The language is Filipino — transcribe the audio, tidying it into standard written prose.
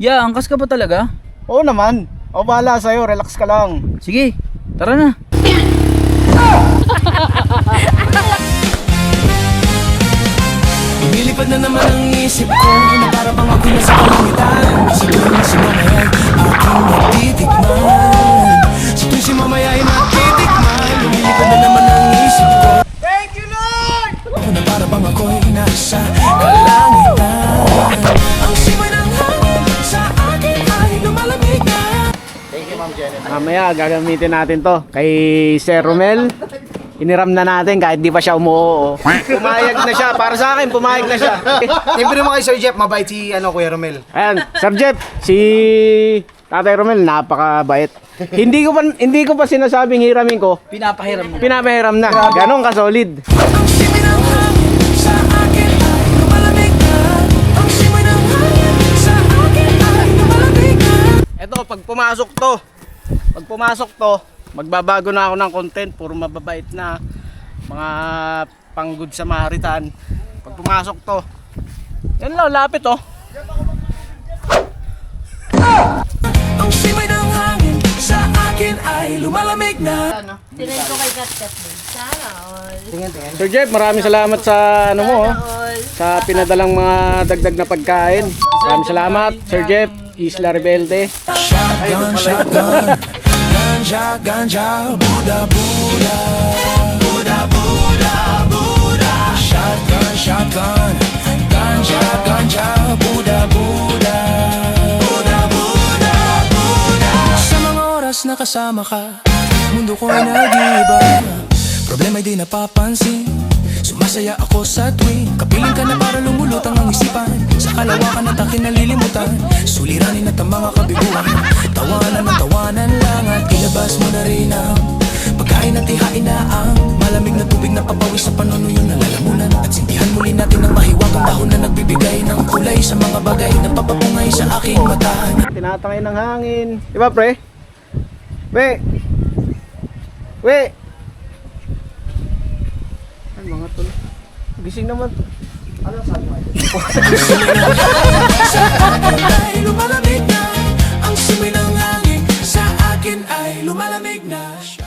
Ya, angkas ka ba talaga? Oo naman. O bahala sa'yo, relax ka lang. Sige, tara na. Lumilipad na naman ang isip ko na para bang ako nasa kalangitan. Sa tuwing si mamaya ay aking natitikman. Sa tuwing si mamaya ay natitikman. Lumilipad na naman ang isip ko. Thank you, Lord! Na para bang ako'y nasa kalangitan. Ang simoy ng hangin sa akin ay lumalamig na. Mamaya gagamitin natin to kay Sir Romel. Iniram na natin kahit di pa siya umuoo. Pumayag na siya. Para sa akin, pumayag na siya. Libre mo kay Sir Jeff, mabait si Kuya Romel. Ayan, Sir Jeff, si Tatay Romel, napakabait. Hindi ko pa sinasabing hiramin ko. Pinapahiram mo. Pinapahiram na. Ganon ka-solid. Ang simoy ng hangin sa akin ay lumalamig na. Ang simoy ng hangin sa akin ay lumalamig na. Eto, pag pumasok to, magbabago na ako ng content. Puro mababait na mga pang-good Samaritan. Pag pumasok to, yan lang, lapit oh. Ang simoy ng hangin sa akin ay lumalamig na. Tinay ko kay Kat din. Sana all. Sir Jeff, maraming salamat sa ano mo, oh, All. sa pinadalang mga dagdag na pagkain. Maraming salamat, Sir Jeff, Isla Rebelde. Shotgun, shotgun, ganja, ganja, Buddha, Buddha, Buddha, Buddha, Buddha. Shotgun, shotgun, ganja, ganja, Buddha, Buddha, Buddha, Buddha, Buddha. Sa mga oras na kasama ka, mundo ko'y nag-iiba. Problema'y di napapansin. Sumasaya ako sa tuwing kapiling ka na para lumulutang ang isipan. Sa kalawakan ng takin nalilimutan, suliranin at ang mga kabiguan. Tawanan ng tawanan lang at ilabas mo na rin ang pagkain at ihain na ang malamig na tubig na papawis sa panunuyo na lalamunan. At sintihan muli natin ang mahiwagang dahon na nagbibigay ng kulay sa mga bagay na papapungay sa aking mata. Tinatangay ng hangin. Diba pre? We! Ay mga tol. Gising naman. Sa akin ay lumalamig